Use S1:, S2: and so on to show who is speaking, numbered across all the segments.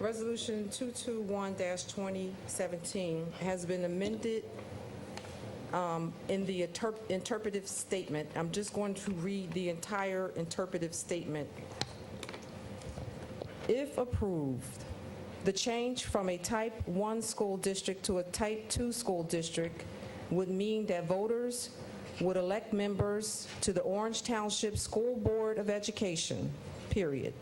S1: Resolution 221-2017 has been amended in the interpretive statement. I'm just going to read the entire interpretive statement. If approved, the change from a Type 1 school district to a Type 2 school district would mean that voters would elect members to the Orange Township School Board of Education, period.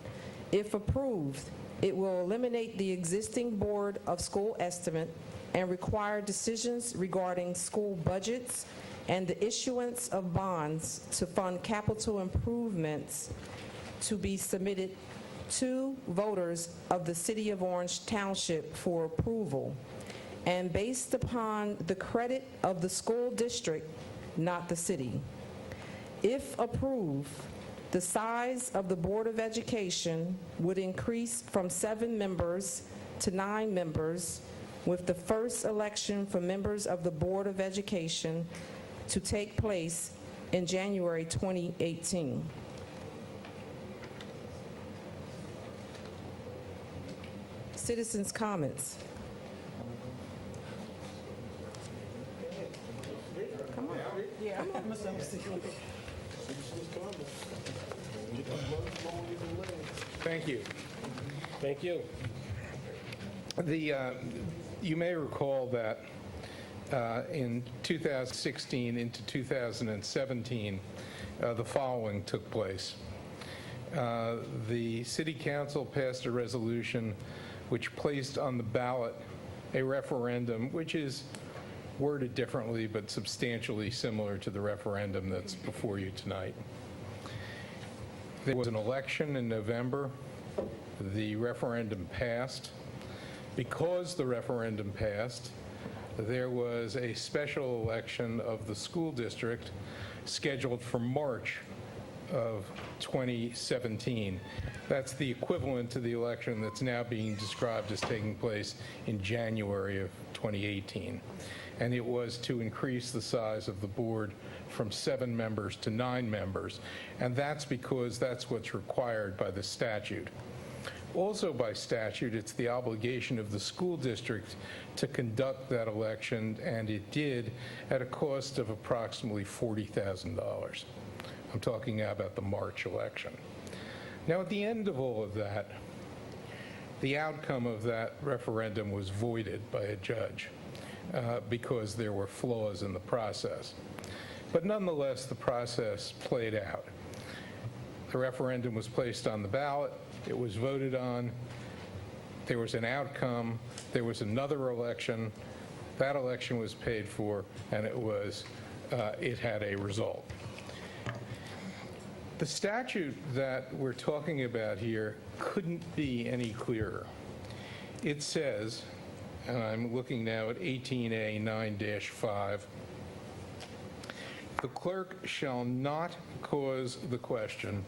S1: If approved, it will eliminate the existing Board of School Estimate and require decisions regarding school budgets and the issuance of bonds to fund capital improvements to be submitted to voters of the City of Orange Township for approval, and based upon the credit of the school district, not the city. If approved, the size of the Board of Education would increase from 7 members to 9 members, with the first election for members of the Board of Education to take place in January 2018. Citizens' comments. Come on. Yeah. Come on.
S2: Thank you. Thank you. You may recall that in 2016 into 2017, the following took place. The City Council passed a resolution which placed on the ballot a referendum, which is worded differently but substantially similar to the referendum that's before you tonight. There was an election in November. The referendum passed. Because the referendum passed, there was a special election of the school district scheduled for March of 2017. That's the equivalent to the election that's now being described as taking place in January of 2018. And it was to increase the size of the board from 7 members to 9 members. And that's because that's what's required by the statute. Also by statute, it's the obligation of the school district to conduct that election, and it did at a cost of approximately $40,000. I'm talking now about the March election. Now, at the end of all of that, the outcome of that referendum was voided by a judge because there were flaws in the process. But nonetheless, the process played out. The referendum was placed on the ballot. It was voted on. There was an outcome. There was another election. That election was paid for, and it had a result. The statute that we're talking about here couldn't be any clearer. It says, and I'm looking now at 18A 9-5, the clerk shall not cause the question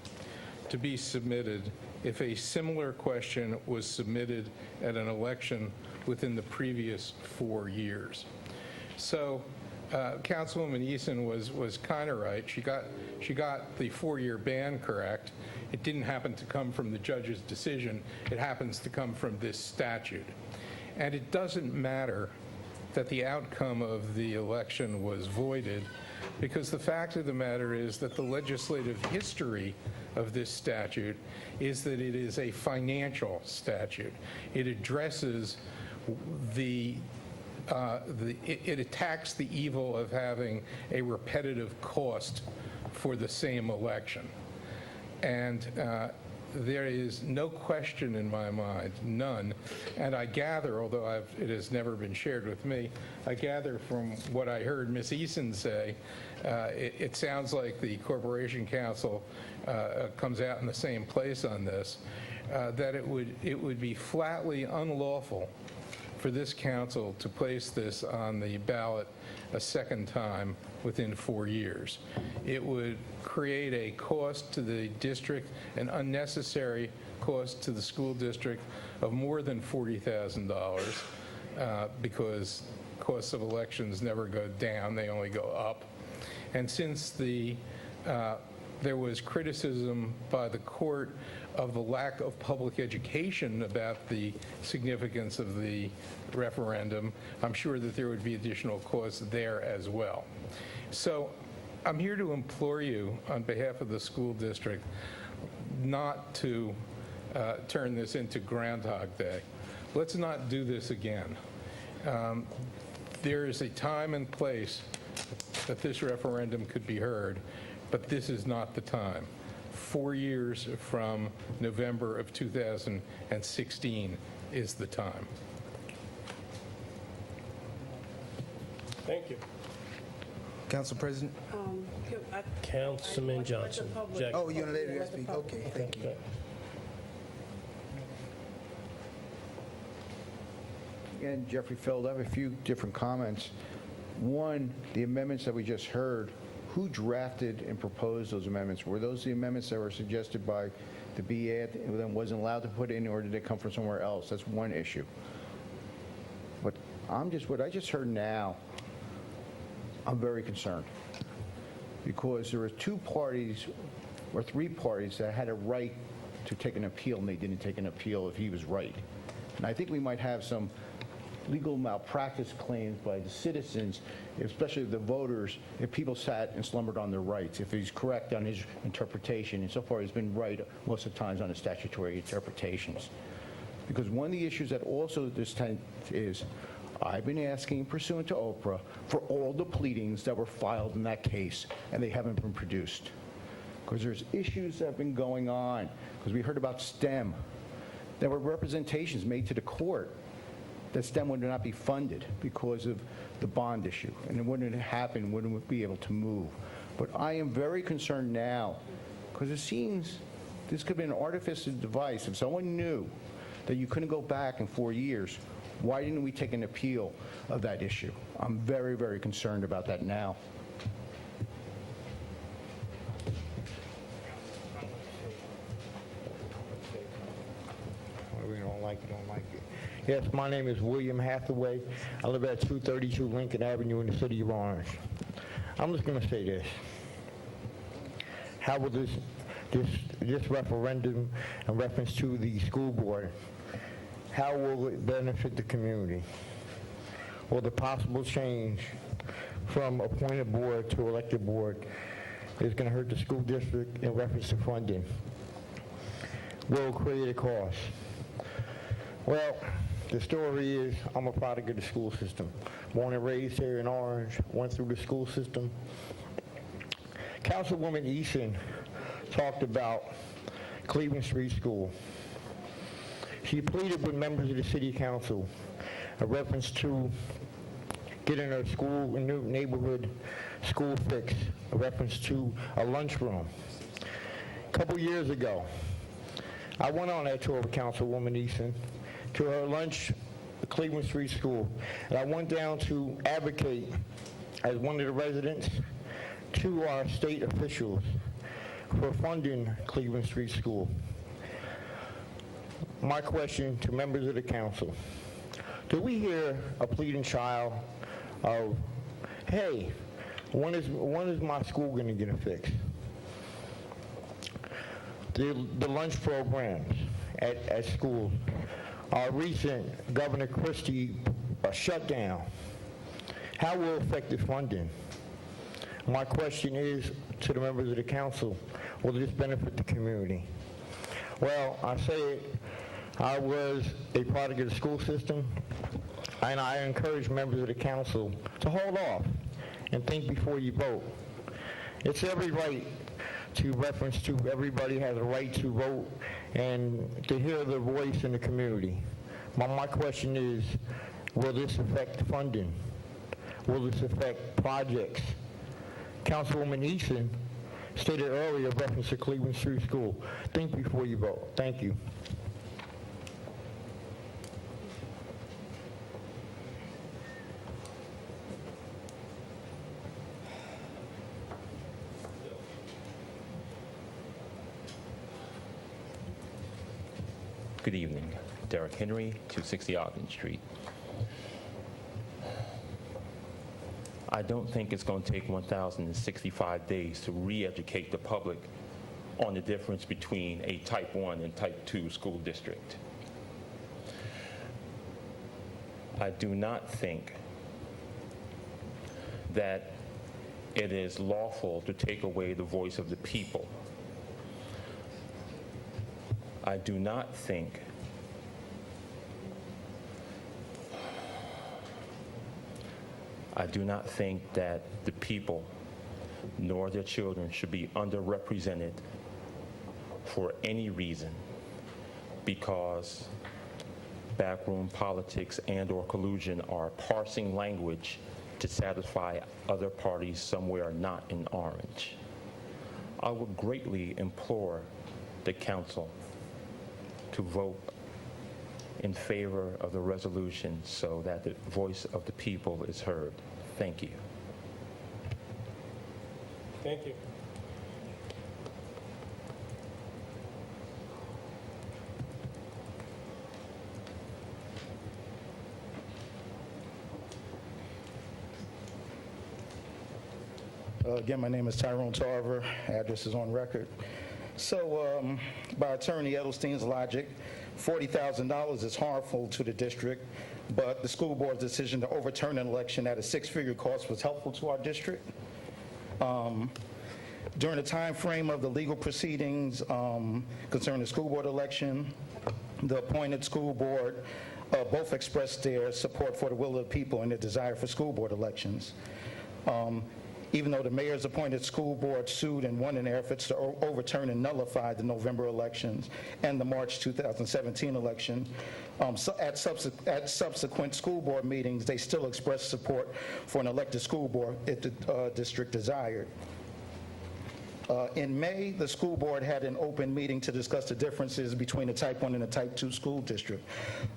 S2: to be submitted if a similar question was submitted at an election within the previous 4 years. So Councilwoman Eason was kind of right. She got the 4-year ban correct. It didn't happen to come from the judge's decision. It happens to come from this statute. And it doesn't matter that the outcome of the election was voided, because the fact of the matter is that the legislative history of this statute is that it is a financial statute. It addresses it attacks the evil of having a repetitive cost for the same election. And there is no question in my mind, none, and I gather, although it has never been shared with me, I gather from what I heard Ms. Eason say, it sounds like the Corporation Council comes out in the same place on this, that it would be flatly unlawful for this council to place this on the ballot a second time within 4 years. It would create a cost to the district, an unnecessary cost to the school district of more than $40,000 because costs of elections never go down, they only go up. And since the there was criticism by the court of the lack of public education about the significance of the referendum. I'm sure that there would be additional costs there as well. So I'm here to implore you on behalf of the school district not to turn this into Groundhog Day. Let's not do this again. There is a time and place that this referendum could be heard, but this is not the time. 4 years from November of 2016 is the time.
S3: Thank you.
S4: Council President?
S3: Councilman Johnson. Jack.
S4: Oh, you want to let her speak? Okay, thank you.
S5: Again, Jeffrey Feld, I have a few different comments. One, the amendments that we just heard, who drafted and proposed those amendments? Were those the amendments that were suggested by the BA and then wasn't allowed to put in, or did they come from somewhere else? That's one issue. But what I just heard now, I'm very concerned, because there were two parties or three parties that had a right to take an appeal, and they didn't take an appeal if he was right. And I think we might have some legal malpractice claims by the citizens, especially the voters, if people sat and slumbered on their rights, if he's correct on his interpretation, and so far he's been right most of the times on his statutory interpretations. Because one of the issues that also this time is, I've been asking, pursuant to Oprah, for all the pleadings that were filed in that case, and they haven't been produced. Because there's issues that have been going on, because we heard about STEM. There were representations made to the court that STEM would not be funded because of the bond issue, and it wouldn't happen, wouldn't be able to move. But I am very concerned now, because it seems this could be an artificial device. If someone knew that you couldn't go back in 4 years, why didn't we take an appeal of that issue? I'm very, very concerned about that now.
S6: We don't like it. Yes, my name is William Hathaway. I live at 232 Lincoln Avenue in the city of Orange. I'm just going to say this. How will this referendum in reference to the school board, how will it benefit the community? Will the possible change from appointed board to elected board is going to hurt the school district in reference to funding? Will it create a cost? Well, the story is I'm a product of the school system. Born and raised here in Orange, went through the school system. Councilwoman Eason talked about Cleveland Street School. She pleaded with members of the city council in reference to getting a school, a new neighborhood school fixed, in reference to a lunchroom. A couple years ago, I went on that tour with Councilwoman Eason to her lunch at Cleveland Street School, and I went down to advocate as one of the residents to our state officials for funding Cleveland Street School. My question to members of the council, do we hear a pleading child of, hey, when is my school going to get fixed? The lunch programs at schools. Our recent Governor Christie shutdown. How will it affect the funding? My question is to the members of the council, will this benefit the community? Well, I say it, I was a product of the school system, and I encourage members of the council to hold off and think before you vote. It's every right to reference to everybody has a right to vote and to hear their voice in the community. My question is, will this affect funding? Will this affect projects? Councilwoman Eason stated earlier in reference to Cleveland Street School. Think before you vote. Thank you.
S7: Good evening. Derek Henry, 260 Ogden Street. I don't think it's going to take 1,065 days to re-educate the public on the difference between a Type 1 and Type 2 school district. I do not think that it is lawful to take away the voice of the people. I do not think that the people nor their children should be underrepresented for any reason because backroom politics and/or collusion are parsing language to satisfy other parties somewhere not in orange. I would greatly implore the council to vote in favor of the resolution so that the voice of the people is heard. Thank you.
S3: Thank you.
S8: Again, my name is Tyrone Tarver. Address is on record. So, by Attorney Edelstein's logic, $40,000 is harmful to the district, but the school board's decision to overturn an election at a six-figure cost was helpful to our district. During the time frame of the legal proceedings concerning the school board election, the appointed school board both expressed their support for the will of the people and their desire for school board elections. Even though the mayor's appointed school board sued and won in their efforts to overturn and nullify the November elections and the March 2017 election, so at subsequent school board meetings, they still expressed support for an elected school board if the district desired. In May, the school board had an open meeting to discuss the differences between a Type 1 and a Type 2 school district,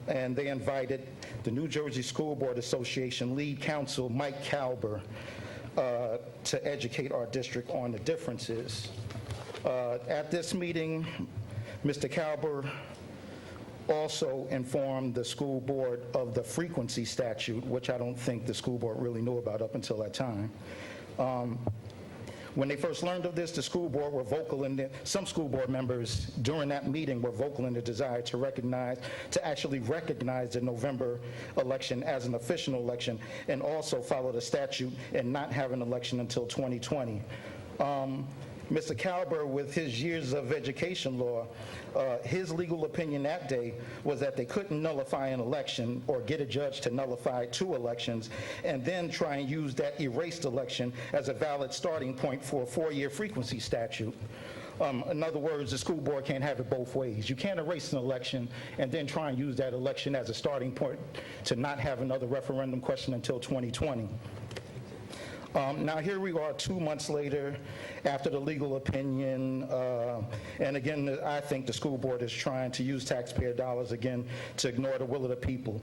S8: and they invited the New Jersey School Board Association lead counsel, Mike Kalber, to educate our district on the differences. At this meeting, Mr. Kalber also informed the school board of the frequency statute, which I don't think the school board really knew about up until that time. When they first learned of this, the school board were vocal in some school board members during that meeting were vocal in the desire to actually recognize the November election as an official election and also follow the statute and not have an election until 2020. Mr. Kalber, with his years of education law, his legal opinion that day was that they couldn't nullify an election or get a judge to nullify two elections and then try and use that erased election as a valid starting point for a 4-year frequency statute. In other words, the school board can't have it both ways. You can't erase an election and then try and use that election as a starting point to not have another referendum question until 2020. Now, here we are 2 months later after the legal opinion, and again, I think the school board is trying to use taxpayer dollars again to ignore the will of the people.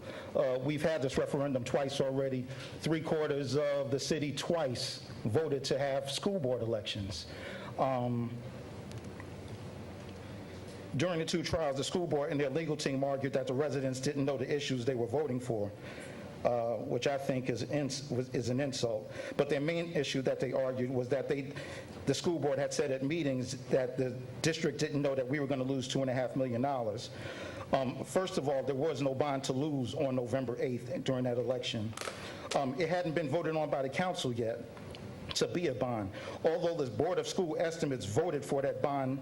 S8: We've had this referendum twice already. 3/4 of the city twice voted to have school board elections. During the two trials, the school board and their legal team argued that the residents didn't know the issues they were voting for. Which I think is an insult. But their main issue that they argued was that the school board had said at meetings that the district didn't know that we were going to lose $2.5 million. First of all, there was no bond to lose on November 8th during that election. It hadn't been voted on by the council yet to be a bond, although the Board of School Estimates voted for that bond,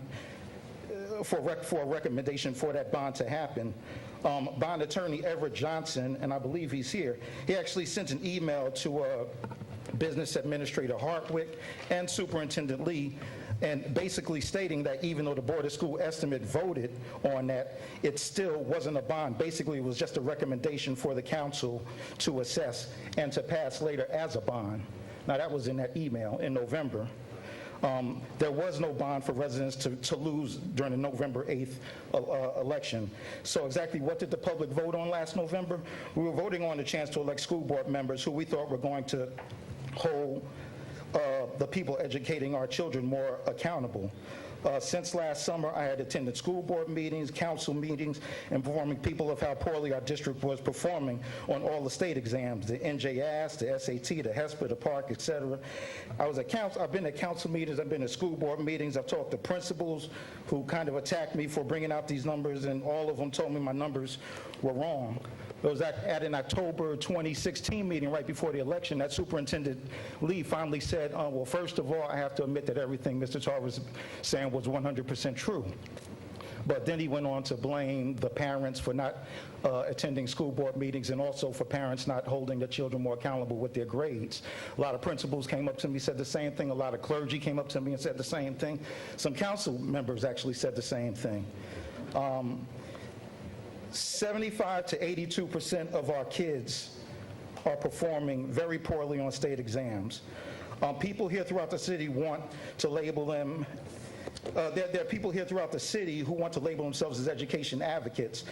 S8: for a recommendation for that bond to happen. Bond attorney Everett Johnson, and I believe he's here, he actually sent an email to Business Administrator Hartwick and Superintendent Lee, and basically stating that even though the Board of School Estimate voted on that, it still wasn't a bond. Basically, it was just a recommendation for the council to assess and to pass later as a bond. Now, that was in that email in November. There was no bond for residents to lose during the November 8th election. So exactly what did the public vote on last November? We were voting on the chance to elect school board members who we thought were going to hold the people educating our children more accountable. Since last summer, I had attended school board meetings, council meetings, informing people of how poorly our district was performing on all the state exams, the NJAS, the SAT, the HESPA, the PARC, et cetera. I've been at council meetings, I've been at school board meetings, I've talked to principals who kind of attacked me for bringing out these numbers, and all of them told me my numbers were wrong. It was at an October 2016 meeting right before the election that Superintendent Lee finally said, well, first of all, I have to admit that everything Mr. Tarver was saying was 100% true. But then he went on to blame the parents for not attending school board meetings, and also for parents not holding their children more accountable with their grades. A lot of principals came up to me, said the same thing. A lot of clergy came up to me and said the same thing. Some council members actually said the same thing. 75 to 82% of our kids are performing very poorly on state exams. People here throughout the city want to label them, there are people here throughout the city who want to label themselves as education advocates,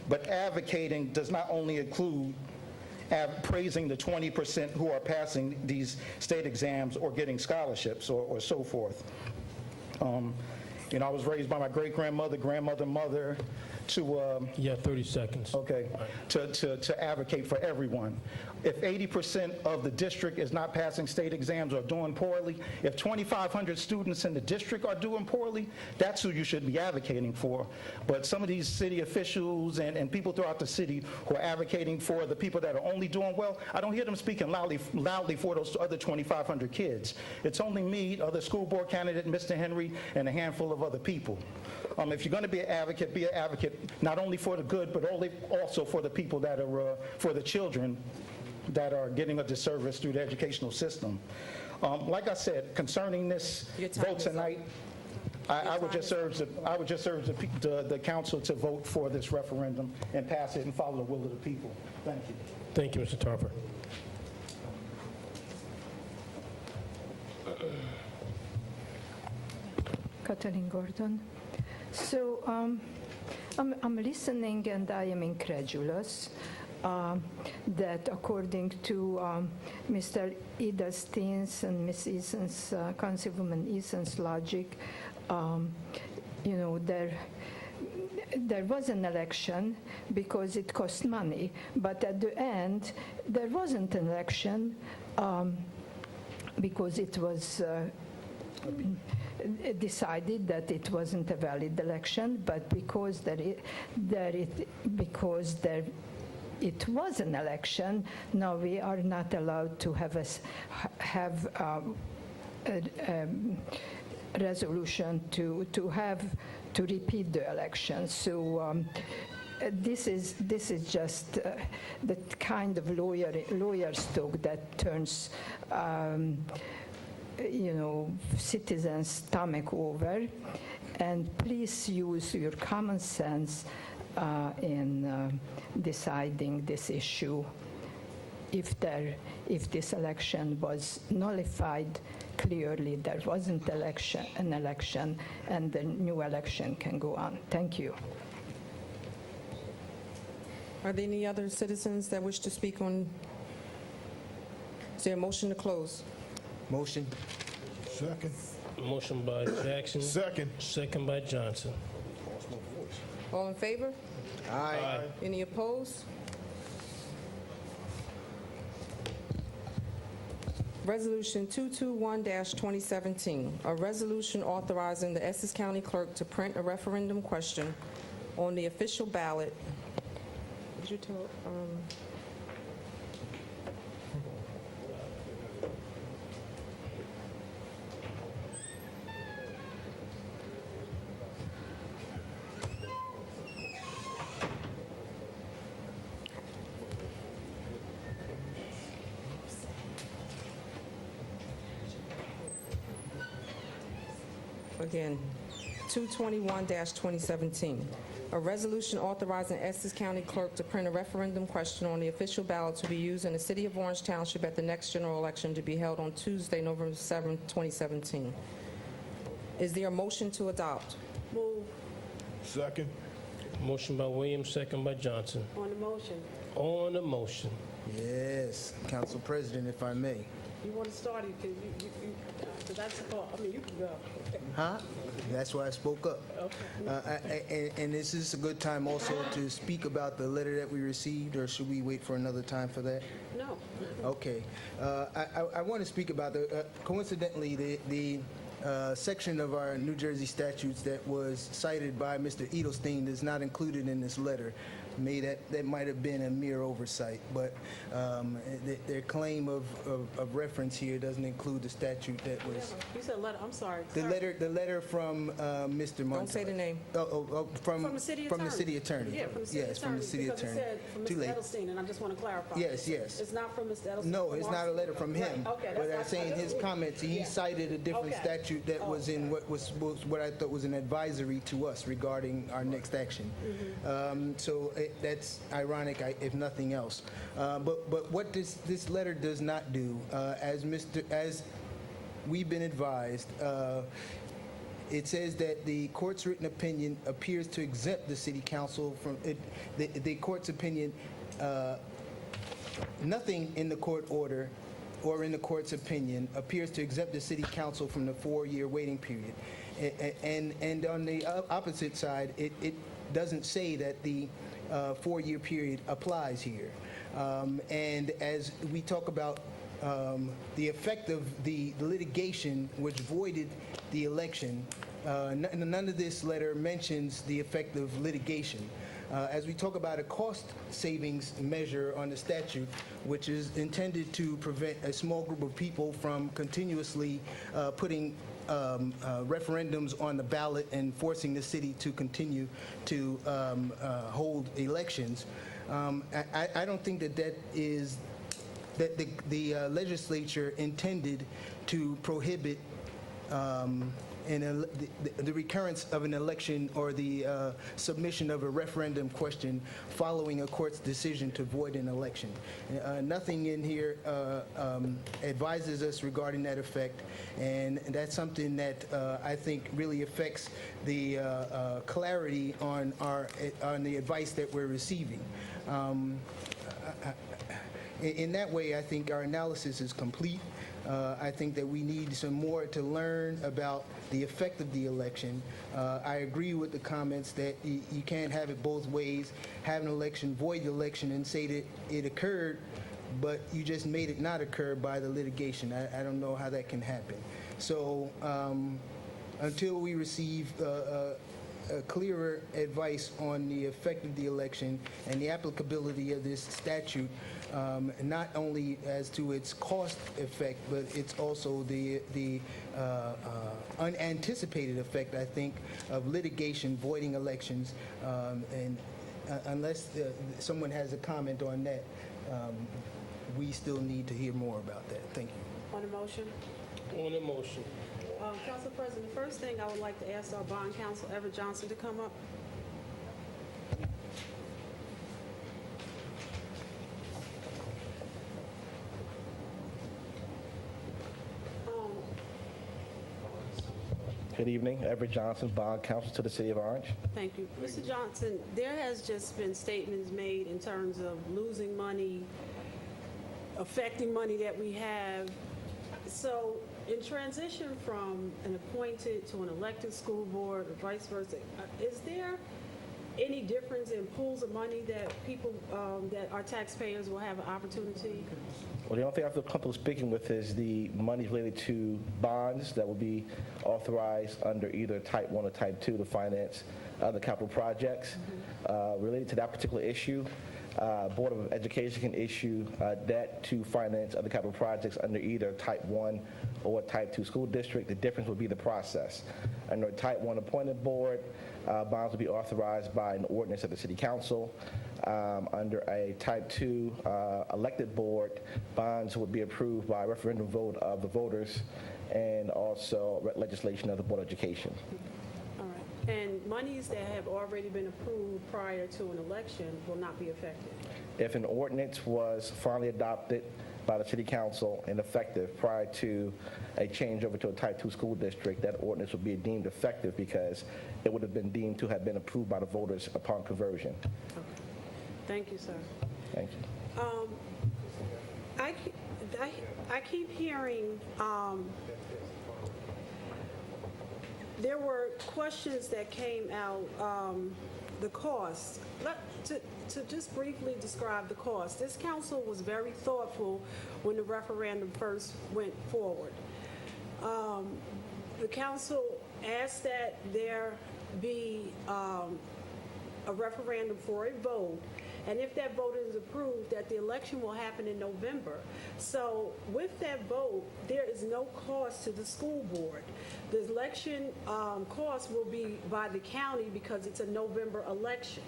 S8: but advocating does not only include praising the 20% who are passing these state exams or getting scholarships or so forth. I was raised by my great-grandmother, mother, to
S3: You have 30 seconds.
S8: okay, to advocate for everyone. If 80% of the district is not passing state exams or doing poorly, if 2,500 students in the district are doing poorly, that's who you should be advocating for. But some of these city officials and people throughout the city who are advocating for the people that are only doing well, I don't hear them speaking loudly for those other 2,500 kids. It's only me, other school board candidate, Mr. Henry, and a handful of other people. If you're going to be an advocate not only for the good, but also for the people that are, for the children that are getting a disservice through the educational system. Like I said, concerning this
S1: Your time
S8: vote
S1: is up.
S8: tonight, I would just urge the council to vote for this referendum and pass it and follow the will of the people. Thank you.
S3: Thank you, Mr. Tarver.
S9: Kathleen Gordon. So I'm listening and I am incredulous that according to Mr. Edelstein's and Ms. Eason's, Councilwoman Eason's logic, there was an election because it cost money, but at the end, there wasn't an election because it was decided that it wasn't a valid election, but because it was an election, now we are not allowed to have a resolution to repeat the election. So this is just the kind of lawyer's talk that turns citizens' stomach over, and please use your common sense in deciding this issue. If this election was nullified, clearly there wasn't an election, and the new election can go on. Thank you.
S1: Are there any other citizens that wish to speak on? Is there a motion to close?
S4: Motion.
S10: Second.
S3: Motion by Jackson.
S10: Second.
S3: Second by Johnson.
S1: All in favor?
S4: Aye.
S1: Any opposed? Resolution 221-2017, a resolution authorizing the Essex County Clerk to print a referendum question on the official ballot. Did you tell? Again, 221-2017, a resolution authorizing Essex County Clerk to print a referendum question on the official ballot to be used in the City of Orange Township at the next general election to be held on Tuesday, November 7, 2017. Is there a motion to adopt?
S10: Second.
S3: Motion by Williams, second by Johnson.
S11: On the motion,
S3: On the motion.
S4: Yes, Council President, if I may.
S11: you want to start it, because that's the part, you can go.
S4: Huh? That's why I spoke up. And this is a good time also to speak about the letter that we received, or should we wait for another time for that?
S11: No.
S4: Okay. I want to speak about coincidentally, the section of our New Jersey statutes that was cited by Mr. Edelstein is not included in this letter. That might have been a mere oversight, but their claim of reference here doesn't include the statute that was.
S11: You said letter, I'm sorry.
S4: The letter from Mr. Montoya.
S1: Don't say the name.
S4: From
S11: From the city attorney.
S4: From the city attorney.
S11: Yeah, from the city attorney.
S4: Yes, from the city
S11: because
S4: attorney.
S11: It said from
S4: Too
S11: Mr.
S4: late.
S11: Edelstein, and I just want to clarify.
S4: Yes, yes.
S11: It's not from Mr. Edelstein.
S4: No,
S11: from
S4: it's
S11: our
S4: not a
S11: city.
S4: letter from him.
S11: Right, okay,
S4: But I'm
S11: that's
S4: saying his comments, he cited a different
S11: Okay.
S4: statute that was in what I thought was an advisory to us regarding our next action. So that's ironic, if nothing else. But what this letter does not do, as we've been advised, it says that the court's written opinion appears to exempt the city council from it. The court's opinion, nothing in the court order or in the court's opinion appears to exempt the city council from the 4-year waiting period. And on the opposite side, it doesn't say that the 4-year period applies here. And as we talk about the effect of the litigation which voided the election, none of this letter mentions the effect of litigation. As we talk about a cost savings measure on the statute, which is intended to prevent a small group of people from continuously putting referendums on the ballot and forcing the city to continue to hold elections, I don't think that the legislature intended to prohibit the recurrence of an election or the submission of a referendum question following a court's decision to void an election. Nothing in here advises us regarding that effect, and that's something that I think really affects the clarity on the advice that we're receiving. In that way, I think our analysis is complete. I think that we need some more to learn about the effect of the election. I agree with the comments that you can't have it both ways, have an election, void the election, and say that it occurred, but you just made it not occur by the litigation. I don't know how that can happen. So until we receive a clearer advice on the effect of the election and the applicability of this statute, not only as to its cost effect, but it's also the unanticipated effect, I think, of litigation voiding elections. And unless someone has a comment on that, we still need to hear more about that. Thank you.
S11: On the motion?
S3: On the motion.
S11: Council President, the first thing I would like to ask our bond counsel, Everett Johnson, to come up.
S12: Good evening, Everett Johnson, bond counsel to the City of Orange.
S11: Thank you. Mr. Johnson, there has just been statements made in terms of losing money, affecting money that we have. So in transition from an appointed to an elected school board or vice versa, is there any difference in pools of money that people, that our taxpayers will have an opportunity?
S12: Well, the only thing I feel comfortable speaking with is the money related to bonds that will be authorized under either Type 1 or Type 2 to finance other capital projects. Related to that particular issue, Board of Education can issue debt to finance other capital projects under either Type 1 or Type 2 school district. The difference would be the process. Under a Type 1 appointed board, bonds will be authorized by an ordinance of the City Council. Under a Type 2 elected board, bonds would be approved by a referendum vote of the voters and also legislation of the Board of Education.
S11: All right. And monies that have already been approved prior to an election will not be affected?
S12: If an ordinance was finally adopted by the City Council and effective prior to a changeover to a Type 2 school district, that ordinance would be deemed effective because it would have been deemed to have been approved by the voters upon conversion.
S11: Okay. Thank you, sir.
S12: Thank you.
S11: I keep hearing there were questions that came out, the cost. To just briefly describe the cost, this council was very thoughtful when the referendum first went forward. The council asked that there be a referendum for a vote, and if that vote is approved, that the election will happen in November. So with that vote, there is no cost to the school board. The election cost will be by the county because it's a November election.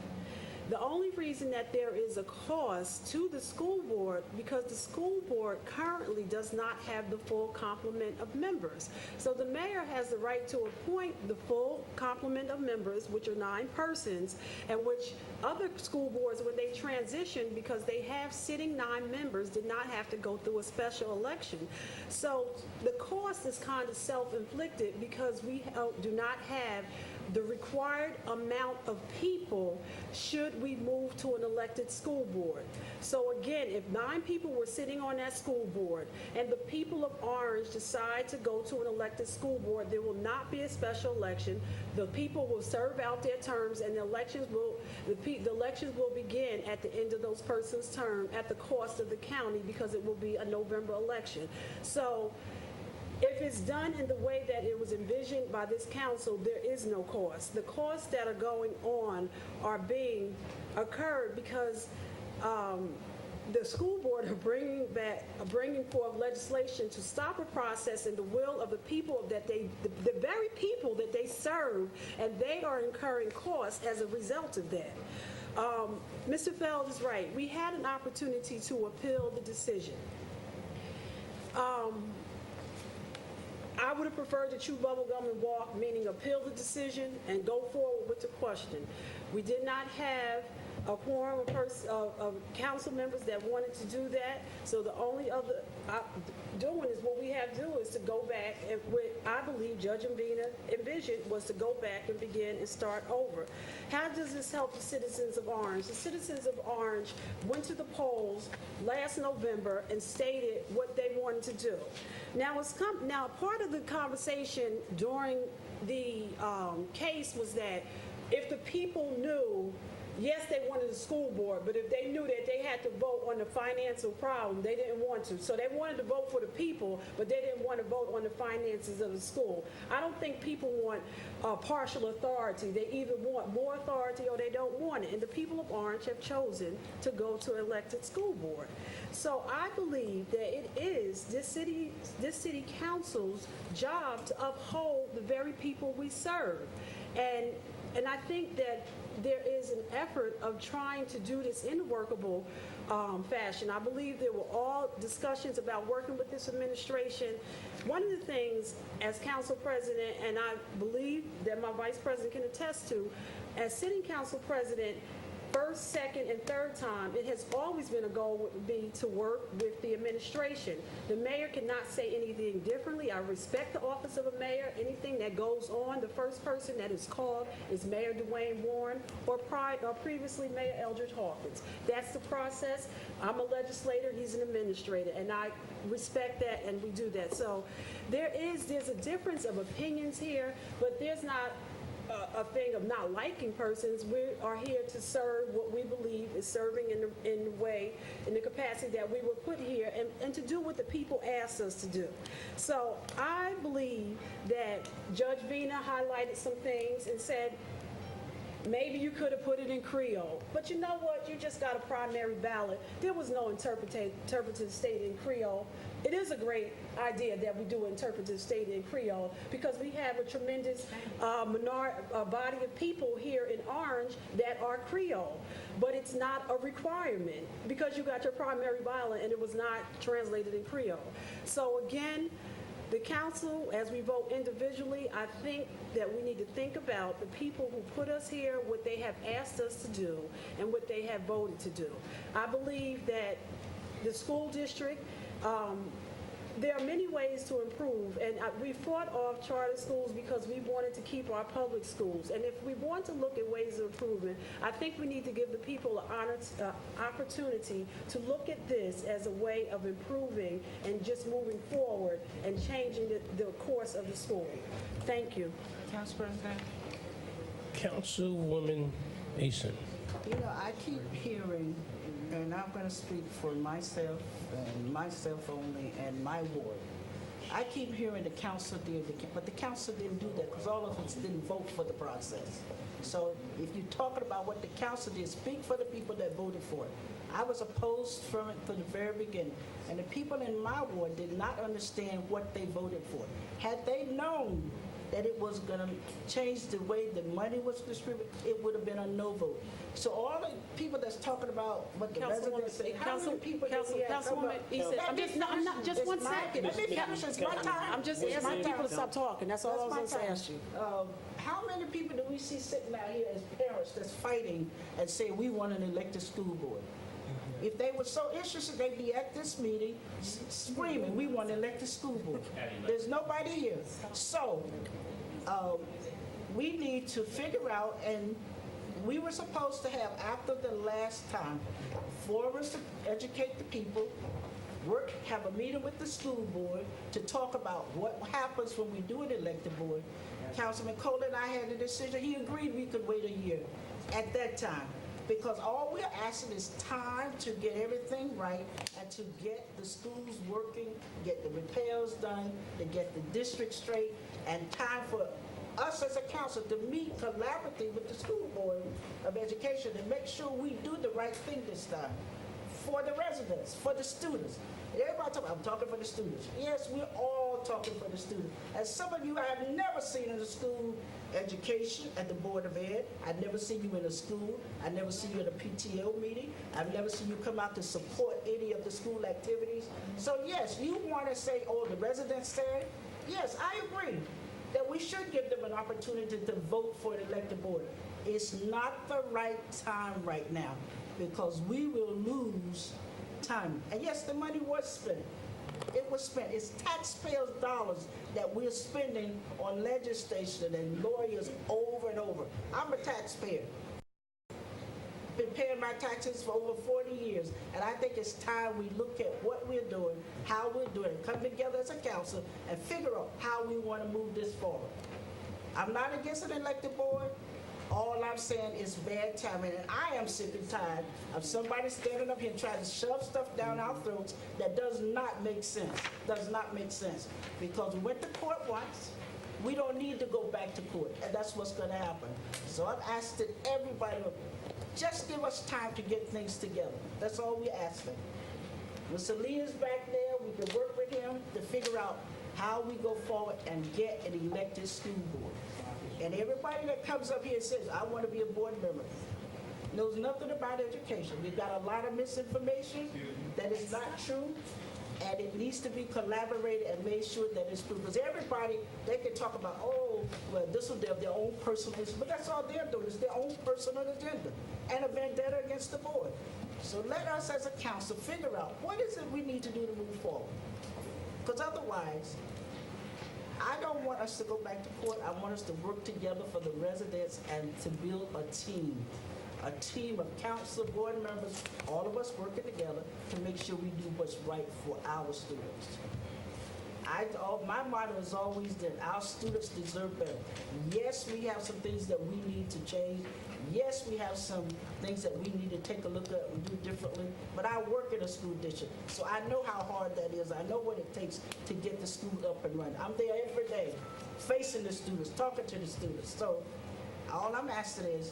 S11: The only reason that there is a cost to the school board because the school board currently does not have the full complement of members. So the mayor has the right to appoint the full complement of members, which are 9 persons, and which other school boards, when they transition, because they have sitting 9 members, did not have to go through a special election. So the cost is kind of self-inflicted because we do not have the required amount of people should we move to an elected school board. So again, if 9 people were sitting on that school board and the people of Orange decide to go to an elected school board, there will not be a special election. The people will serve out their terms and the elections will begin at the end of those persons' term at the cost of the county because it will be a November election. So if it's done in the way that it was envisioned by this council, there is no cost. The costs that are going on are being occurred because the school board are bringing forth legislation to stop a process in the will of the people that the very people that they serve, and they are incurring costs as a result of that. Mr. Feld is right. We had an opportunity to appeal the decision. I would have preferred to chew bubblegum and walk, meaning appeal the decision and go forward with the question. We did not have a quorum of council members that wanted to do that, so the only other doing is what we have to do is to go back and what I believe Judge Mbina envisioned was to go back and begin and start over. How does this help the citizens of Orange? The citizens of Orange went to the polls last November and stated what they wanted to do. Now, part of the conversation during the case was that if the people knew, yes, they wanted a school board, but if they knew that they had to vote on the financial problem, they didn't want to. So they wanted to vote for the people, but they didn't want to vote on the finances of the school. I don't think people want partial authority. They either want more authority or they don't want it. And the people of Orange have chosen to go to an elected school board. So I believe that it is this city council's job to uphold the very people we serve. And I think that there is an effort of trying to do this in a workable fashion. I believe there were all discussions about working with this administration. One of the things as council president, and I believe that my vice president can attest to, as sitting council president, first, second, and third time, it has always been a goal would be to work with the administration. The mayor cannot say anything differently. I respect the office of a mayor. Anything that goes on, the first person that is called is Mayor Dwayne Warren or previously Mayor Eldridge Hawkins. That's the process. I'm a legislator. He's an administrator, and I respect that, and we do that. So there's a difference of opinions here, but there's not a thing of not liking persons. We are here to serve what we believe is serving in the capacity that we were put here and to do what the people asked us to do. So I believe that Judge Vina highlighted some things and said, maybe you could have put it in Creole. But you know what? You just got a primary ballot. There was no interpretive state in Creole. It is a great idea that we do interpretive state in Creole because we have a tremendous body of people here in Orange that are Creole. But it's not a requirement because you got your primary ballot and it was not translated in Creole. So again, the council, as we vote individually, I think that we need to think about the people who put us here, what they have asked us to do, and what they have voted to do. I believe that the school district there are many ways to improve, and we fought off charter schools because we wanted to keep our public schools. And if we want to look at ways of improvement, I think we need to give the people an opportunity to look at this as a way of improving and just moving forward and changing the course of the school. Thank you.
S13: Council President?
S3: Councilwoman Eason.
S13: You know, I keep hearing, and I'm going to speak for myself and myself only and my ward. I keep hearing the council did, but the council didn't do that because all of us didn't vote for the process. So if you're talking about what the council did, speak for the people that voted for it. I was opposed from the very beginning, and the people in my ward did not understand what they voted for. Had they known that it was going to change the way the money was distributed, it would have been a no vote. So all the people that's talking about what the residents say, how many people did we have come
S11: Councilwoman
S13: up?
S11: Eason, I'm not, just one second.
S13: Let me finish, it's my time.
S11: I'm just
S13: It's my
S11: asking people to
S13: time.
S11: stop talking, that's all I was
S13: That's
S11: going
S13: my
S11: to
S13: time.
S11: ask you.
S13: How many people do we see sitting out here as parents that's fighting and say we want an elected school board? If they were so interested, they'd be at this meeting screaming, we want an elected school board. There's nobody here. So we need to figure out, and we were supposed to have, after the last time, for us to educate the people, have a meeting with the school board to talk about what happens when we do an elected board. Councilman Cole and I had a decision. He agreed we could wait a year at that time, because all we're asking is time to get everything right and to get the schools working, get the repairs done, to get the district straight, and time for us as a council to meet collaboratively with the school board of education and make sure we do the right thing this time for the residents, for the students. Everybody talking, I'm talking for the students. Yes, we're all talking for the students. As some of you I have never seen in the school education at the Board of Ed. I've never seen you in a school. I've never seen you at a PTO meeting. I've never seen you come out to support any of the school activities. So yes, you want to say, oh, the residents said, yes, I agree that we should give them an opportunity to vote for an elected board. It's not the right time right now because we will lose time. And yes, the money was spent. It was spent. It's taxpayers' dollars that we're spending on legislation and lawyers over and over. I'm a taxpayer. Been paying my taxes for over 40 years, and I think it's time we look at what we're doing, how we're doing it, come together as a council and figure out how we want to move this forward. I'm not against an elected board. All I'm saying is bad timing, and I am sick and tired of somebody standing up here and trying to shove stuff down our throats that does not make sense, does not make sense. Because we went to court once, we don't need to go back to court, and that's what's going to happen. So I'm asking everybody, just give us time to get things together. That's all we're asking. Mr. Lee is back there, we can work with him to figure out how we go forward and get an elected school board. And everybody that comes up here and says, I want to be a board member, knows nothing about education. We've got a lot of misinformation that is not true, and it needs to be collaborated and made sure that it's true. Because everybody, they can talk about, oh, well, this will have their own personal issue, but that's all they're doing, is their own personal agenda and a vendetta against the board. So let us as a council figure out what is it we need to do to move forward. Because otherwise, I don't want us to go back to court. I want us to work together for the residents and to build a team of council, board members, all of us working together to make sure we do what's right for our students. My motto is always that our students deserve better. Yes, we have some things that we need to change. Yes, we have some things that we need to take a look at and do differently, but I work in a school district, so I know how hard that is. I know what it takes to get the school up and running. I'm there every day, facing the students, talking to the students. So all I'm asking is,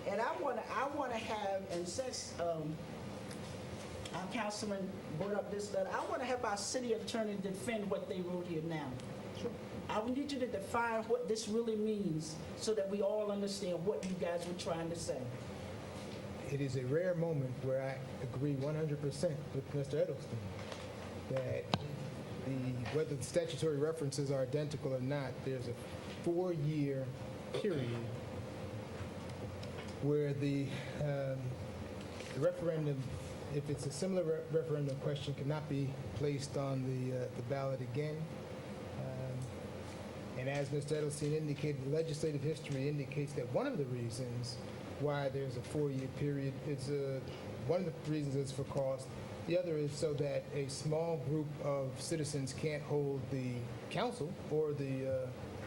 S13: and I want to have, and since our councilman brought up this letter, I want to have our city attorney defend what they wrote here now. Sure. I need you to define what this really means so that we all understand what you guys were trying to say.
S4: It is a rare moment where I agree 100% with Mr. Edelstein that whether the statutory references are identical or not, there's a 4-year period where the referendum if it's a similar referendum question, cannot be placed on the ballot again. And as Mr. Edelstein indicated, the legislative history indicates that one of the reasons why there's a 4-year period is one of the reasons is for cost. The other is so that a small group of citizens can't hold the council or the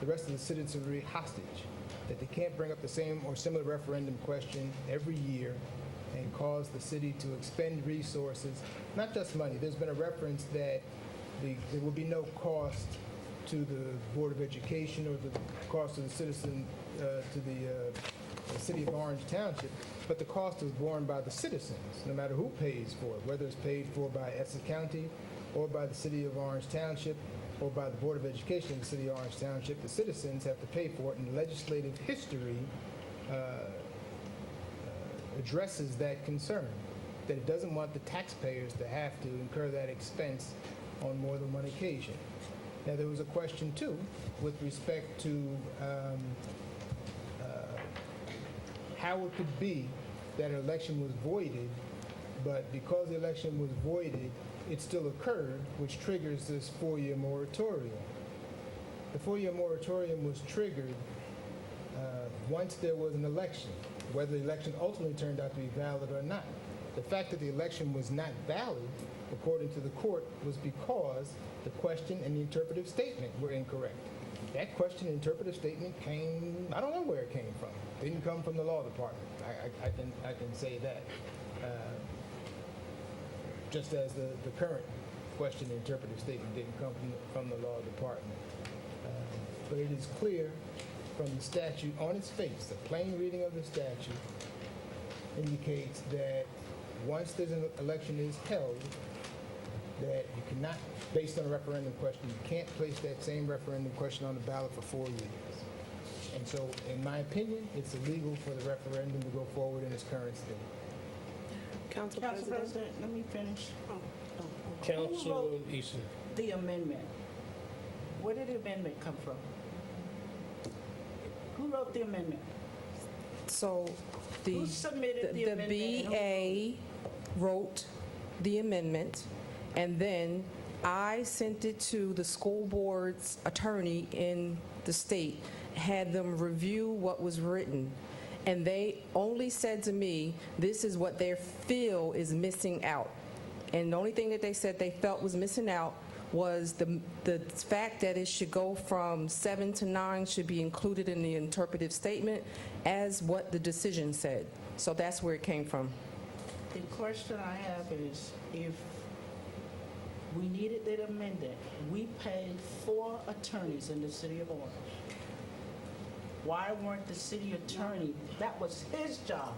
S4: rest of the citizenry hostage, that they can't bring up the same or similar referendum question every year and cause the city to expend resources, not just money. There's been a reference that there will be no cost to the Board of Education or the cost to the citizen, to the city of Orange Township, but the cost is borne by the citizens, no matter who pays for it, whether it's paid for by Essex County or by the city of Orange Township or by the Board of Education of the city of Orange Township. The citizens have to pay for it, and legislative history addresses that concern, that it doesn't want the taxpayers to have to incur that expense on more than one occasion. Now, there was a question, too, with respect to how it could be that an election was voided, but because the election was voided, it still occurred, which triggers this 4-year moratorium. The 4-year moratorium was triggered once there was an election, whether the election ultimately turned out to be valid or not. The fact that the election was not valid, according to the court, was because the question and the interpretive statement were incorrect. That question and interpretive statement came, I don't know where it came from. It didn't come from the law department. I can say that. Just as the current question and interpretive statement didn't come from the law department. But it is clear from the statute on its face, the plain reading of the statute indicates that once there's an election is held, that you cannot, based on a referendum question, you can't place that same referendum question on the ballot for 4 years. And so, in my opinion, it's illegal for the referendum to go forward in its current state.
S13: Council President, let me finish.
S3: Councilwoman Easton.
S13: The amendment. Where did the amendment come from? Who wrote the amendment?
S1: So the
S13: Who submitted the amendment?
S1: BA wrote the amendment, and then I sent it to the school board's attorney in the state, had them review what was written, and they only said to me, this is what they feel is missing out. And the only thing that they said they felt was missing out was the fact that it should go from 7 to 9 should be included in the interpretive statement as what the decision said. So that's where it came from.
S13: The question I have is, if we needed that amended, we paid 4 attorneys in the city of Orange. Why weren't the city attorney, that was his job,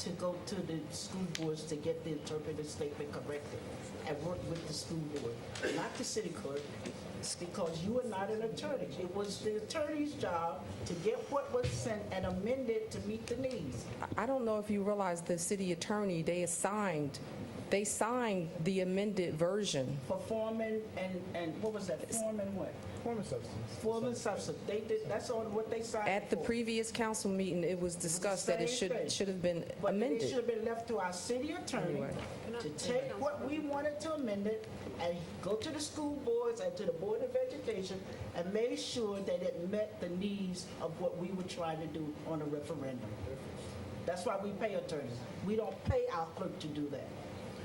S13: to go to the school boards to get the interpretive statement corrected and work with the school board, not the city clerk, because you are not an attorney. It was the attorney's job to get what was sent and amend it to meet the needs.
S1: I don't know if you realize the city attorney, they signed the amended version.
S13: For foreman and what was that, foreman what?
S4: Form of substance.
S13: Form and substance. They did, that's on what they signed
S1: At the
S13: for.
S1: previous council meeting, it was discussed that it
S13: same thing.
S1: should have been
S13: But it
S1: amended.
S13: should have been left to our city attorney
S1: Anyway.
S13: to take what we wanted to amend it and go to the school boards and to the Board of Education and make sure that it met the needs of what we were trying to do on a referendum. That's why we pay attorneys. We don't pay our clerk to do that.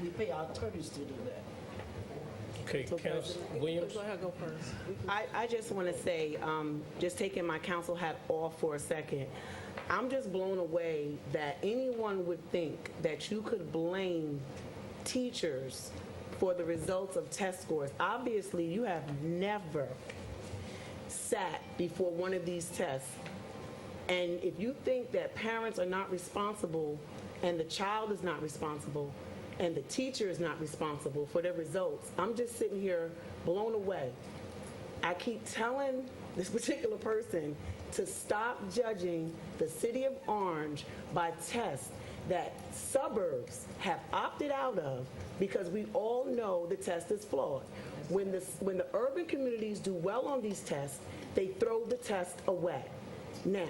S13: We pay our attorneys to do that.
S3: Okay, Council Williams.
S11: Go ahead, go first.
S14: I just want to say, just taking my council hat off for a second, I'm just blown away that anyone would think that you could blame teachers for the results of test scores. Obviously, you have never sat before one of these tests, and if you think that parents are not responsible and the child is not responsible, and the teacher is not responsible for their results, I'm just sitting here blown away. I keep telling this particular person to stop judging the city of Orange by tests that suburbs have opted out of because we all know the test is flawed. When the urban communities do well on these tests, they throw the test away. Now,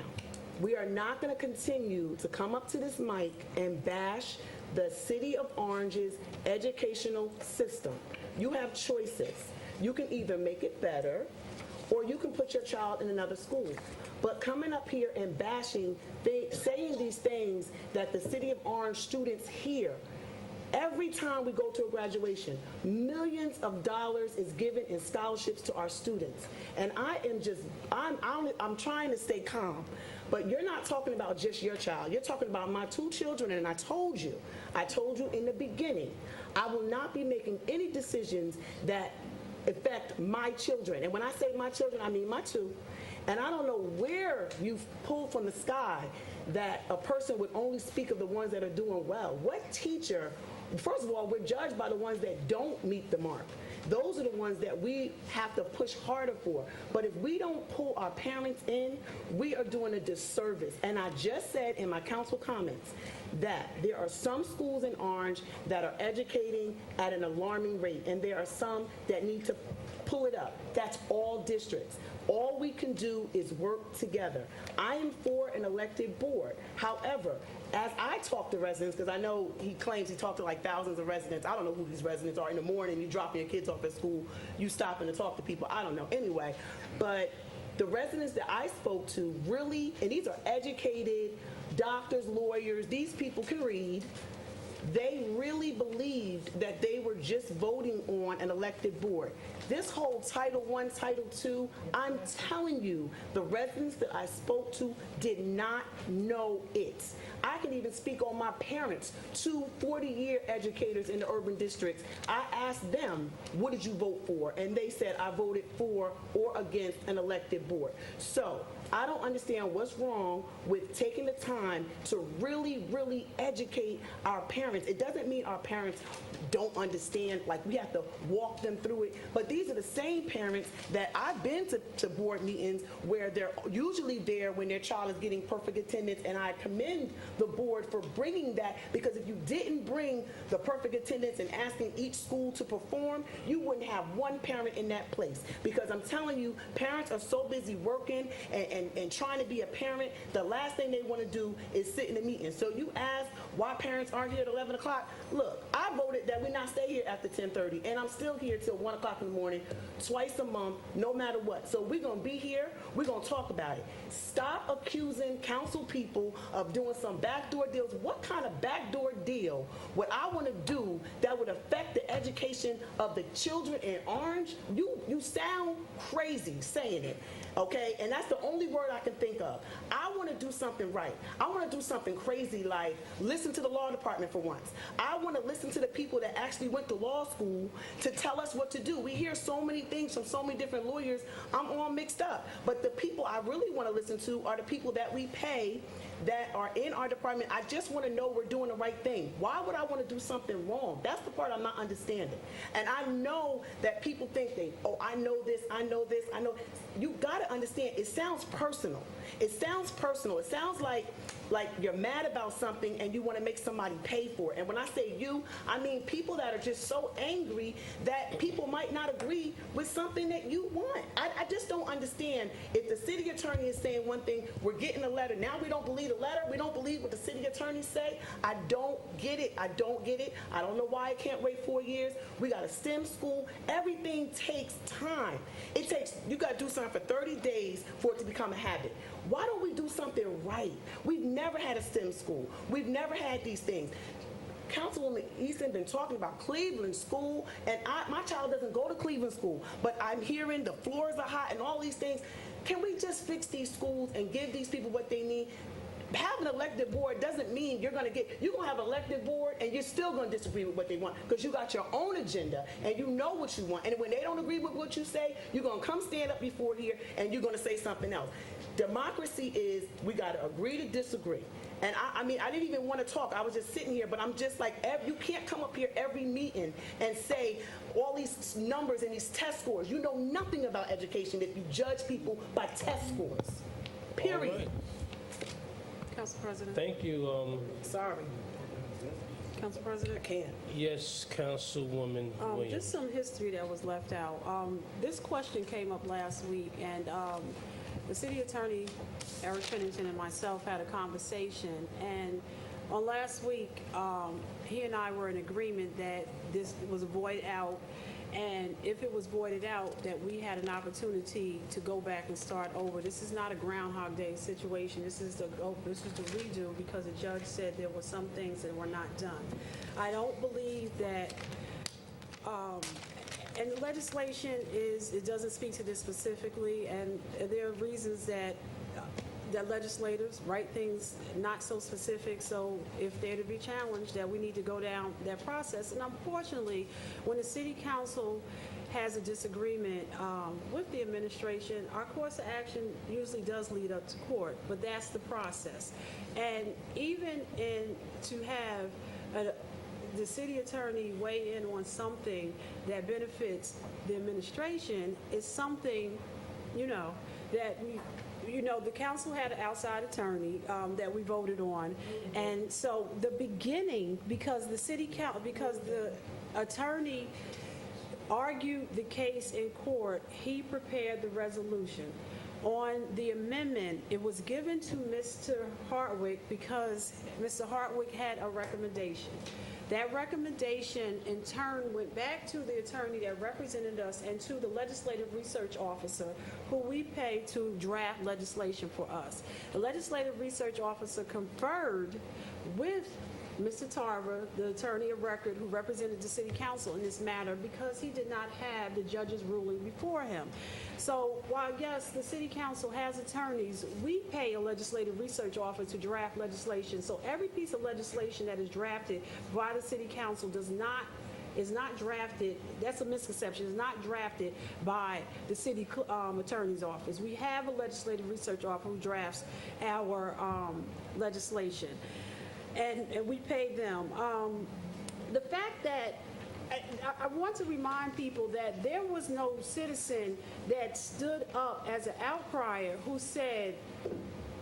S14: we are not going to continue to come up to this mic and bash the City of Orange's educational system. You have choices. You can either make it better, or you can put your child in another school. But coming up here and bashing, saying these things that the City of Orange students hear, every time we go to a graduation, millions of dollars is given in scholarships to our students. And I'm trying to stay calm, but you're not talking about just your child. You're talking about my 2 children, and I told you in the beginning, I will not be making any decisions that affect my children. And when I say my children, I mean my 2. And I don't know where you've pulled from the sky that a person would only speak of the ones that are doing well. What teacher, first of all, we're judged by the ones that don't meet the mark. Those are the ones that we have to push harder for. But if we don't pull our parents in, we are doing a disservice. And I just said in my council comments that there are some schools in Orange that are educating at an alarming rate, and there are some that need to pull it up. That's all districts. All we can do is work together. I am for an elected board. However, as I talk to residents, because I know he claims he talked to like thousands of residents. I don't know who these residents are. In the morning, you dropping your kids off at school, you stopping to talk to people. I don't know. Anyway, but the residents that I spoke to really, and these are educated doctors, lawyers, these people can read. They really believed that they were just voting on an elected board. This whole Title I, Title II, I'm telling you, the residents that I spoke to did not know it. I can even speak on my parents, 2 40-year educators in the urban districts. I asked them, what did you vote for? And they said, I voted for or against an elected board. So I don't understand what's wrong with taking the time to really, really educate our parents. It doesn't mean our parents don't understand, like we have to walk them through it. But these are the same parents that I've been to board meetings where they're usually there when their child is getting perfect attendance, and I commend the board for bringing that, because if you didn't bring the perfect attendance and asking each school to perform, you wouldn't have one parent in that place. Because I'm telling you, parents are so busy working and trying to be a parent, the last thing they want to do is sit in a meeting. So you ask why parents aren't here at 11 o'clock. Look, I voted that we not stay here after 10:30, and I'm still here till 1 o'clock in the morning, twice a month, no matter what. So we're going to be here. We're going to talk about it. Stop accusing council people of doing some backdoor deals. What kind of backdoor deal would I want to do that would affect the education of the children in Orange? You sound crazy saying it. Okay, and that's the only word I can think of. I want to do something right. I want to do something crazy like listen to the law department for once. I want to listen to the people that actually went to law school to tell us what to do. We hear so many things from so many different lawyers. I'm all mixed up. But the people I really want to listen to are the people that we pay that are in our department. I just want to know we're doing the right thing. Why would I want to do something wrong? That's the part I'm not understanding. And I know that people think I know this, I know this, I know. You got to understand, it sounds personal. It sounds personal. It sounds like you're mad about something and you want to make somebody pay for it. And when I say you, I mean people that are just so angry that people might not agree with something that you want. I just don't understand. If the city attorney is saying one thing, we're getting a letter. Now we don't believe the letter. We don't believe what the city attorneys say. I don't get it. I don't get it. I don't know why it can't wait 4 years. We got a STEM school. Everything takes time. You got to do something for 30 days for it to become a habit. Why don't we do something right? We've never had a STEM school. We've never had these things. Councilwoman Easton been talking about Cleveland School, and my child doesn't go to Cleveland School, but I'm hearing the floors are hot and all these things. Can we just fix these schools and give these people what they need? Having an elected board doesn't mean you're going to have an elected board and you're still going to disagree with what they want, because you got your own agenda and you know what you want. And when they don't agree with what you say, you're going to come stand up before here and you're going to say something else. Democracy is we got to agree to disagree. And I mean, I didn't even want to talk. I was just sitting here, but I'm just like, you can't come up here every meeting and say all these numbers and these test scores. You know nothing about education if you judge people by test scores. Period.
S3: All right.
S11: Council President.
S3: Thank you.
S14: Sorry.
S11: Council President.
S14: I can't.
S3: Yes, Councilwoman Williams.
S11: Just some history that was left out. This question came up last week, and the city attorney, Eric Pennington, and myself had a conversation, and On last week, he and I were in agreement that this was voided out, and if it was voided out, that we had an opportunity to go back and start over. This is not a Groundhog Day situation. This is the redo because the judge said there were some things that were not done. I don't believe that. And the legislation it doesn't speak to this specifically, and there are reasons that legislators write things not so specific, so if they're to be challenged, that we need to go down that process. And unfortunately, when the city council has a disagreement with the administration, our course of action usually does lead up to court, but that's the process. And even to have the city attorney weigh in on something that benefits the administration is something, that the council had an outside attorney that we voted on, and so the beginning, because the attorney argued the case in court, he prepared the resolution. On the amendment, it was given to Mr. Hartwick because Mr. Hartwick had a recommendation. That recommendation, in turn, went back to the attorney that represented us and to the legislative research officer, who we pay to draft legislation for us. The legislative research officer conferred with Mr. Tarver, the attorney of record who represented the city council in this matter, because he did not have the judge's ruling before him. So while, yes, the city council has attorneys, we pay a legislative research office to draft legislation. So every piece of legislation that is drafted by the city council is not drafted, that's a misconception, is not drafted by the city attorney's office. We have a legislative research office who drafts our legislation. And we pay them. The fact that I want to remind people that there was no citizen that stood up as an outcrier who said,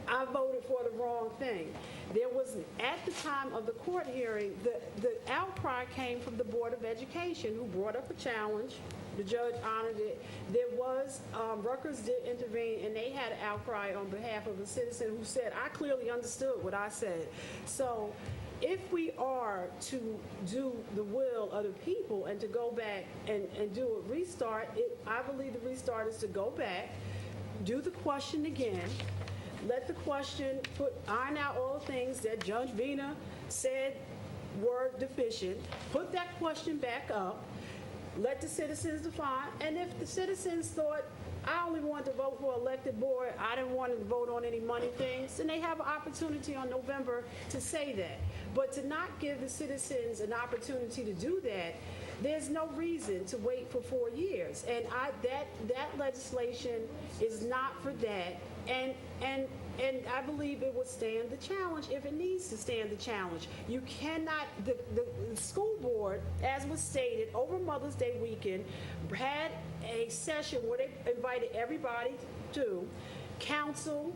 S11: I voted for the wrong thing. There was, at the time of the court hearing, the outcry came from the Board of Education, who brought up a challenge. The judge honored it. There was, Rutgers did intervene, and they had an outcry on behalf of a citizen who said, I clearly understood what I said. So if we are to do the will of the people and to go back and do a restart, I believe the restart is to go back, do the question again, let the question iron out all the things that Judge Vina said were deficient, put that question back up, let the citizens define, and if the citizens thought, I only wanted to vote for elected board, I didn't want to vote on any money things, then they have an opportunity on November to say that. But to not give the citizens an opportunity to do that, there's no reason to wait for 4 years. And that legislation is not for that. And I believe it will stand the challenge if it needs to stand the challenge. You cannot, the school board, as was stated, over Mother's Day weekend, had a session where they invited everybody to council,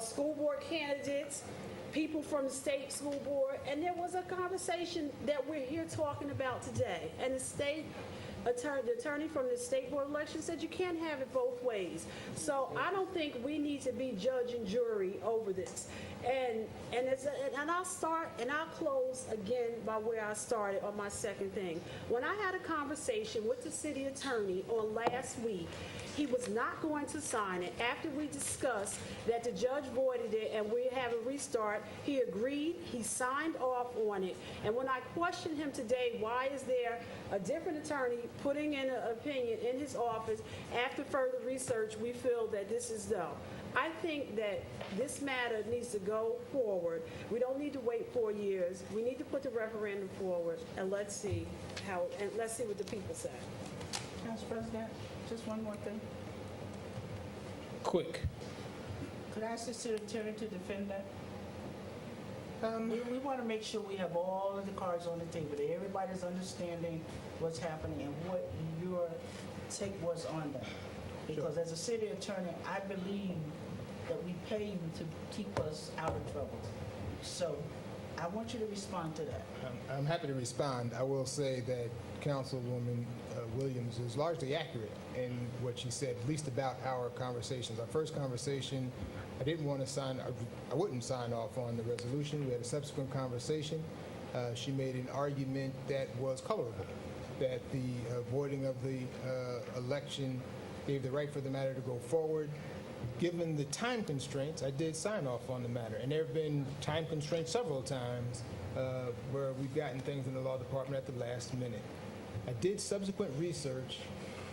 S11: school board candidates, people from the state school board, and there was a conversation that we're here talking about today. And the attorney from the state board of elections said you can't have it both ways. So I don't think we need to be judge and jury over this. And I'll close again by where I started on my second thing. When I had a conversation with the city attorney on last week, he was not going to sign it. After we discussed that the judge voided it and we have a restart, he agreed, he signed off on it. And when I questioned him today, why is there a different attorney putting in an opinion in his office, after further research, we feel that this is no. I think that this matter needs to go forward. We don't need to wait 4 years. We need to put the referendum forward, and let's see what the people say.
S13: Council President, just one more thing.
S3: Quick.
S13: Could I ask the city attorney to defend that? We want to make sure we have all of the cards on the table, that everybody's understanding what's happening and what your take was on that. Because as a city attorney, I believe that we pay you to keep us out of trouble. So I want you to respond to that.
S15: I'm happy to respond. I will say that Councilwoman Williams is largely accurate in what she said, at least about our conversations. Our first conversation I didn't want to sign, I wouldn't sign off on the resolution. We had a subsequent conversation. She made an argument that was colorable, that the voiding of the election gave the right for the matter to go forward. Given the time constraints, I did sign off on the matter. And there have been time constraints several times where we've gotten things in the law department at the last minute. I did subsequent research.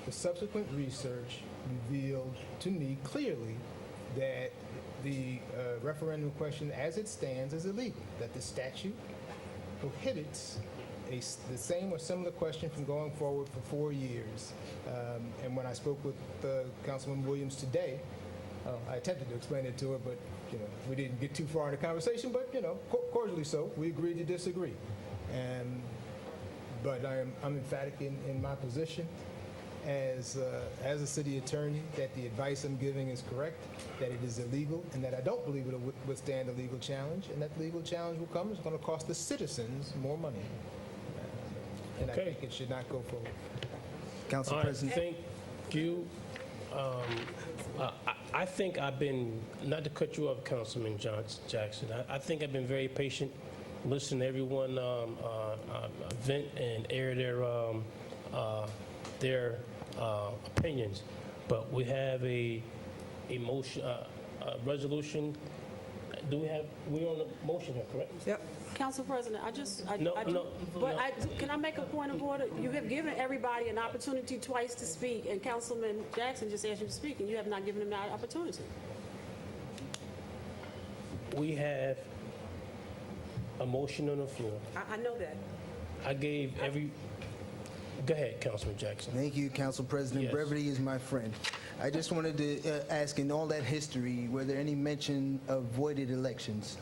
S15: The subsequent research revealed to me clearly that the referendum question as it stands is illegal, that the statute prohibits the same or similar question from going forward for 4 years. And when I spoke with Councilman Williams today, I attempted to explain it to her, but we didn't get too far in the conversation. But cordially so, we agreed to disagree. But I'm emphatic in my position as a city attorney that the advice I'm giving is correct, that it is illegal, and that I don't believe it will withstand a legal challenge, and that the legal challenge will come. It's going to cost the citizens more money, and
S3: Okay.
S15: I think it should not go forward. Council
S3: All right,
S15: President.
S3: thank you. I think I've been, not to cut you off, Councilman Jackson, I think I've been very patient, listening to everyone vent and air their opinions. But we have a motion, a resolution. We're on the motion here, correct?
S1: Yep.
S11: Council President,
S3: No.
S11: can I make a point of order? You have given everybody an opportunity twice to speak, and Councilman Jackson just asked you to speak, and you have not given him that opportunity.
S3: We have a motion on the floor.
S1: I know that.
S3: I gave Go ahead, Councilman Jackson.
S4: Thank you, Council President.
S3: Yes.
S4: Brevity is my friend. I just wanted to ask, in all that history, were there any mention of voided elections?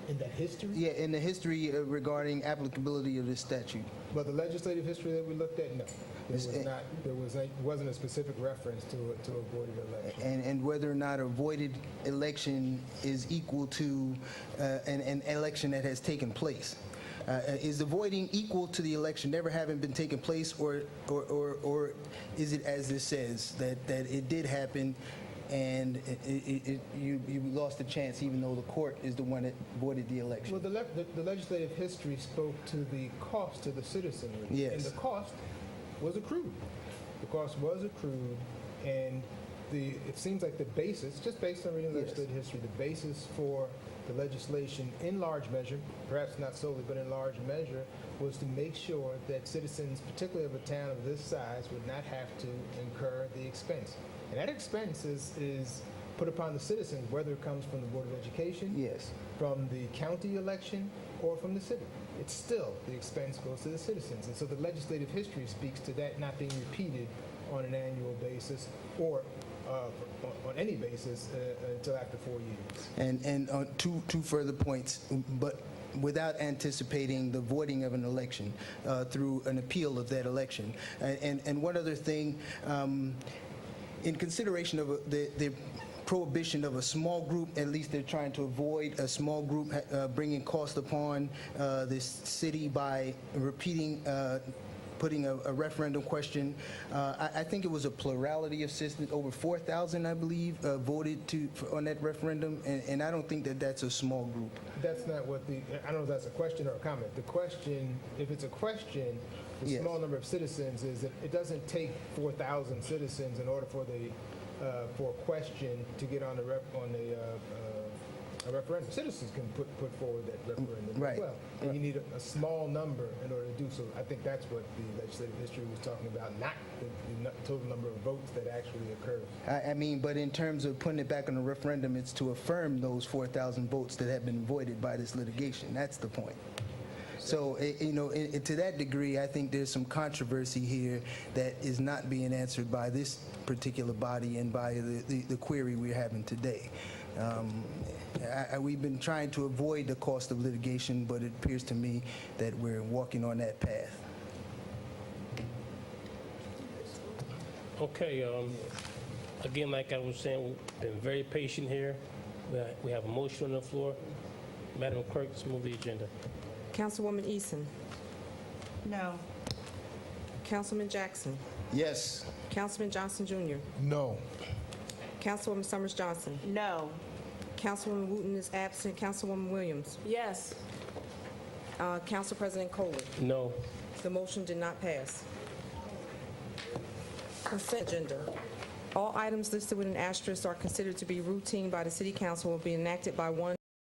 S15: In that history?
S4: Yeah, in the history regarding applicability of this statute.
S15: But the legislative history that we looked at, no. There wasn't a specific reference to a voided election.
S4: And whether or not a voided election is equal to an election that has taken place. Is the voiding equal to the election never having been taken place, or is it as this says, that it did happen and you lost the chance even though the court is the one that voided the election?
S15: Well, the legislative history spoke to the cost to the citizenry.
S4: Yes.
S15: And the cost was accrued. The cost was accrued, and it seems like the basis, just based on reading legislative history, the basis for the legislation in large measure, perhaps not solely, but in large measure, was to make sure that citizens, particularly of a town of this size, would not have to incur the expense. And that expense is put upon the citizens, whether it comes from the Board of Education,
S4: Yes.
S15: from the county election, or from the city. It's still, the expense goes to the citizens. And so the legislative history speaks to that not being repeated on an annual basis or on any basis until after 4 years.
S4: And two further points, but without anticipating the voiding of an election through an appeal of that election. And one other thing, in consideration of the prohibition of a small group, at least they're trying to avoid a small group bringing cost upon this city by repeating putting a referendum question. I think it was a plurality of citizens, over 4,000, I believe, voted on that referendum, and I don't think that that's a small group.
S15: That's not what I don't know if that's a question or a comment. The question, if it's a question, the
S4: Yes.
S15: small number of citizens is that it doesn't take 4,000 citizens in order for a question to get on a referendum. Citizens can put forward that referendum
S4: Right.
S15: as well. And you need a small number in order to do so. I think that's what the legislative history was talking about, not the total number of votes that actually occurred.
S4: I mean, but in terms of putting it back on the referendum, it's to affirm those 4,000 votes that have been voided by this litigation. That's the point. So, to that degree, I think there's some controversy here that is not being answered by this particular body and by the query we're having today. We've been trying to avoid the cost of litigation, but it appears to me that we're walking on that path.
S3: Okay, again, like I was saying, we've been very patient here. We have a motion on the floor. Madam Clerk, let's move the agenda.
S1: Councilwoman Eason.
S13: No.
S1: Councilman Jackson.
S4: Yes.
S1: Councilman Johnson Jr.
S10: No.
S1: Councilwoman Summers Johnson.
S14: No.
S1: Councilwoman Wooten is absent. Councilwoman Williams.
S11: Yes.
S1: Council President Coley.
S3: No.
S1: The motion did not pass. Consent agenda. All items listed with an asterisk are considered to be routine by the City Council will be enacted by one